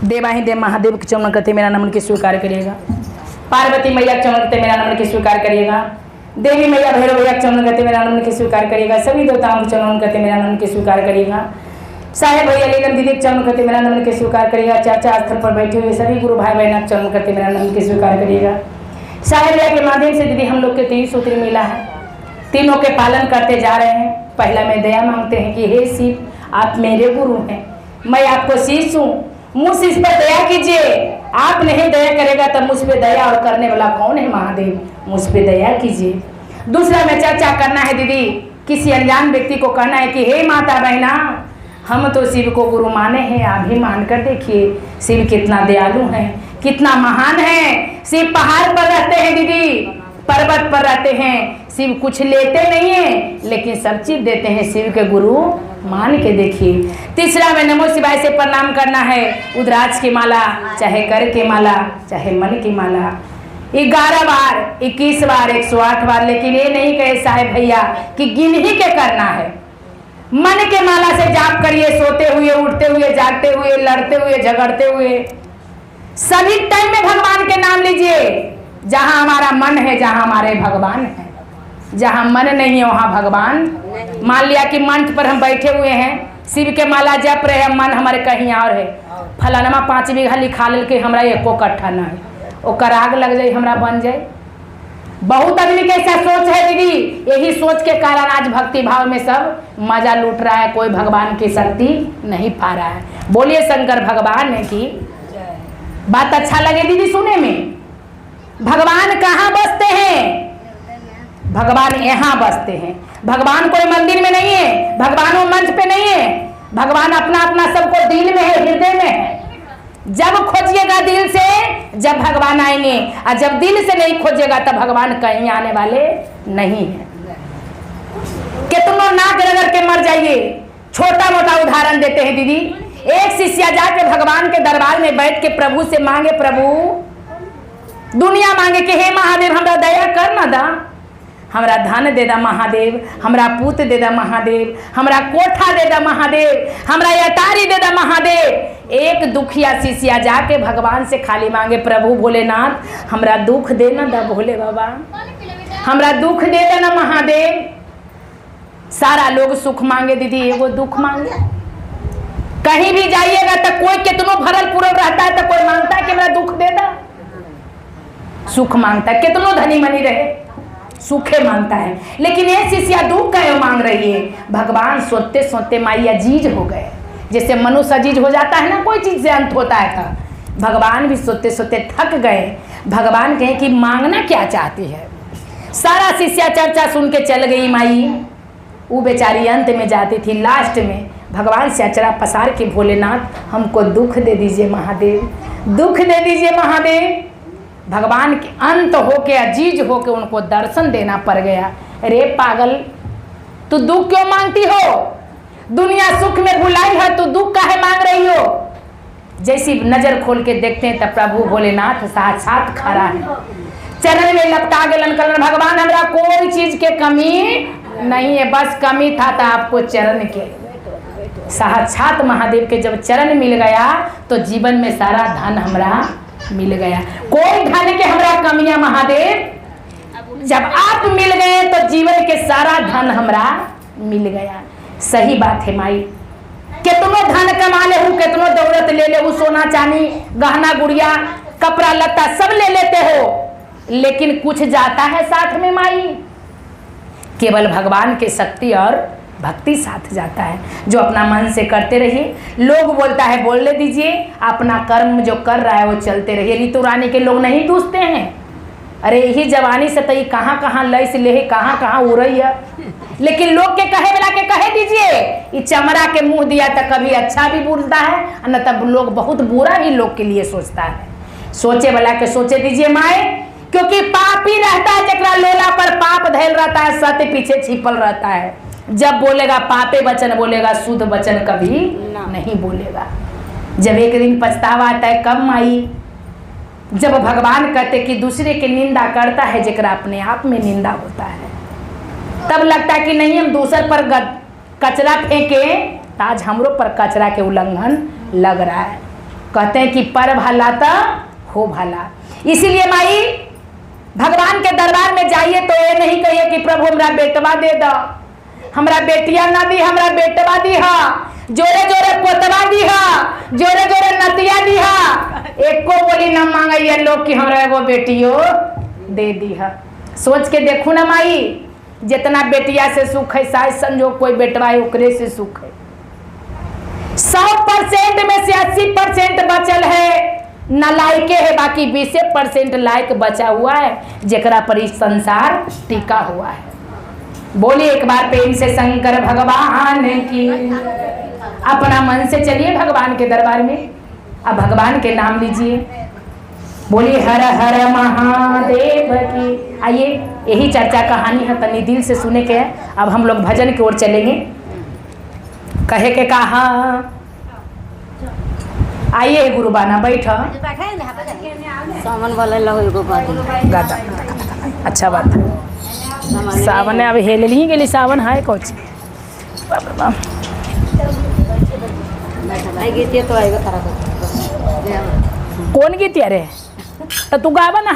देवाही देव महादेव के चरण करते मेरा नमन के स्वीकार करिएगा। पार्वती मैया के चरण करते मेरा नमन के स्वीकार करिएगा। देवी मैया भैरव भैया के चरण करते मेरा नमन के स्वीकार करिएगा। सभी देवताओं के चरण करते मेरा नमन के स्वीकार करिएगा। साहेब भैया लीलम दीदी के चरण करते मेरा नमन के स्वीकार करिएगा। चर्चा स्थल पर बैठे हुए सभी गुरु भाई बहनों के चरण करते मेरा नमन के स्वीकार करिएगा। साहेब भैया के माध्यम से दीदी हम लोग के 3 सूत्र मिला है, तीनों के पालन करते जा रहे हैं। पहला में दया मांगते हैं कि हे शिव, आप मेरे गुरु हैं, मैं आपको शीश हूँ, मुझ इस पर दया कीजिए। आप नहीं दया करेगा तब मुझ पे दया और करने वाला कौन है महादेव, मुझ पे दया कीजिए। दूसरा में चर्चा करना है दीदी, किसी अनजान व्यक्ति को कहना है कि हे माता बहना, हम तो शिव को गुरु माने हैं, आप भी मान कर देखिए शिव कितना दयालु हैं, कितना महान है। शिव पहाड़ पर रहते हैं दीदी, पर्वत पर रहते हैं। शिव कुछ लेते नहीं है लेकिन सब चीज देते हैं। शिव के गुरु मान के देखिए। तीसरा में नमो शिवाय से प्रणाम करना है। उद्राज की माला, चाहे कर की माला, चाहे मन की माला, 11 बार, 21 बार, 108 बार। लेकिन ये नहीं कहे साहेब भैया कि गिन ही के करना है। मन के माला से जाप करिए, सोते हुए, उठते हुए, जागते हुए, लड़ते हुए, झगड़ते हुए, सभी टाइम में भगवान के नाम लीजिए। जहां हमारा मन है, जहां हमारे भगवान है। जहां मन नहीं है वहां भगवान। मान लिया कि मंच पर हम बैठे हुए हैं, शिव के माला जप रहे हैं, मन हमारे कहीं और है। फलानमा 5 बीघा लिखा के हमरा 1 कट्ठा न है, ओकर आग लग जाए, हमरा बन जाए। बहुत आदमी के ऐसा सोच है दीदी। यही सोच के कारण आज भक्ति भाव में सब मजा लूट रहा है, कोई भगवान की शक्ति नहीं पा रहा है। बोलिए शंकर भगवान की। बात अच्छा लगे दीदी सुने में। भगवान कहाँ बसते हैं? भगवान यहाँ बसते हैं। भगवान कोई मंदिर में नहीं है, भगवान वो मंच पे नहीं है। भगवान अपना अपना सबको दिल में है, हृदय में है। जब खोजिएगा दिल से, जब भगवान आएंगे, और जब दिल से नहीं खोजिएगा तब भगवान कहीं आने वाले नहीं है। कितनों नाक रगड़ के मर जाइए। छोटा मोटा उदाहरण देते हैं दीदी। एक शिष्या जाके भगवान के दरबार में बैठ के प्रभु से मांगे, प्रभु दुनिया मांगे कि हे महादेव हमरा दया कर ना दा, हमरा धन दे दा महादेव, हमरा पुत्र दे दा महादेव, हमरा कोठा दे दा महादेव, हमरा अटारी दे दा महादेव। एक दुखिया शिष्या जाके भगवान से खाली मांगे, प्रभु भोलेनाथ हमरा दुख दे ना दा भोले बाबा, हमरा दुख दे देना महादेव। सारा लोग सुख मांगे दीदी, एगो दुख मांगे। कहीं भी जाइएगा तो कोई कितनों भरल पूरल रहता है तो कोई मांगता है कि मेरा दुख दे दा, सुख मांगता है। कितनों धनी मनी रहे सुखे मांगता है। लेकिन ये शिष्या दुख का मांग रही है। भगवान सोते सोते माई अजीज हो गए। जैसे मनुष्य अजीज हो जाता है ना, कोई चीज से अंत होता है था, भगवान भी सोते सोते थक गए। भगवान कहे कि मांगना क्या चाहती है। सारा शिष्या चर्चा सुन के चल गई माई। वो बेचारी अंत में जाती थी, लास्ट में भगवान से अचरा पसार के, भोलेनाथ हमको दुख दे दीजिए महादेव, दुख दे दीजिए महादेव। भगवान के अंत होके अजीज होके उनको दर्शन देना पड़ गया। अरे पागल, तू दुख क्यों मांगती हो? दुनिया सुख में भुलाई है, तू दुख काहे मांग रही हो? जैसी नजर खोल के देखते हैं तब प्रभु भोलेनाथ साक्षात खड़ा है, चरण में लपटा गलन कलन। भगवान हमरा कोई चीज के कमी नहीं है, बस कमी था आपको चरण के। साक्षात महादेव के जब चरण मिल गया तो जीवन में सारा धन हमरा मिल गया। कोई धन के हमरा कमियां महादेव, जब आप मिल गए तो जीवन के सारा धन हमरा मिल गया। सही बात है माई। कितनों धन कमा ले हूँ, कितनों दौलत ले ले हूँ, सोना चांदी गहना गुड़िया कपड़ा लत्ता सब ले लेते हो, लेकिन कुछ जाता है साथ में माई? केवल भगवान के शक्ति और भक्ति साथ जाता है, जो अपना मन से करते रहिए। लोग बोलता है बोलने दीजिए, अपना कर्म जो कर रहा है वो चलते रहिए। ऋतु रानी के लोग नहीं दूसते हैं। अरे यही जवानी से तई कहाँ कहाँ लय से ले, कहाँ कहाँ उड़ई है। लेकिन लोग के कहे वाला के कहे दीजिए, ये चमड़ा के मुंह दिया तो कभी अच्छा भी बोलता है, न तब लोग बहुत बुरा भी लोग के लिए सोचता है। सोचे वाला के सोचे दीजिए माए, क्योंकि पापी रहता है जकरा लोला पर पाप धैल रहता है, सत्य पीछे छिपल रहता है। जब बोलेगा पापे वचन बोलेगा, शुद्ध वचन कभी नहीं बोलेगा। जब एक दिन पछतावा आता है कब माई? जब भगवान कहते कि दूसरे की निंदा करता है जकरा अपने आप में निंदा होता है, तब लगता है कि नहीं हम दूसर पर कचरा फेंके, आज हमरो पर कचरा के उल्लंघन लग रहा है। कहते हैं कि पर भला तो हो भला। इसीलिए माई भगवान के दरबार में जाइए तो ये नहीं कहिए कि प्रभु हमरा बेटवा दे दो, हमरा बेटिया ना दी, हमरा बेटवा दी हा, जोरे जोरे पोतवा दी हा, जोरे जोरे नतिया दी हा, एको बोली ना मांगइए लोग कि हमरा एगो बेटियो दे दी हा। सोच के देखू ना माई, जितना बेटिया से सुख है शायद संजोग कोई बेटवा है ओकरे से सुख है। 100% में से 80% बचल है नालायके है, बाकी 20% लायक बचा हुआ है जेकरा पर इस संसार टिका हुआ है। बोलिए एक बार प्रेम से शंकर भगवान की। अपना मन से चलिए भगवान के दरबार में, अब भगवान के नाम लीजिए, बोलिए हर हर महादेव की। आइए यही चर्चा कहानी है, तनी दिल से सुने के है। अब हम लोग भजन की ओर चलेंगे। कहे के कहा आइए गुरुबाना बैठ सावन वाला लगो गाता। अच्छा बात है, सावन अब हेल ही गेली, सावन है कुछ गीत तो आएगा कौन गीत रे तो तू गावा ना।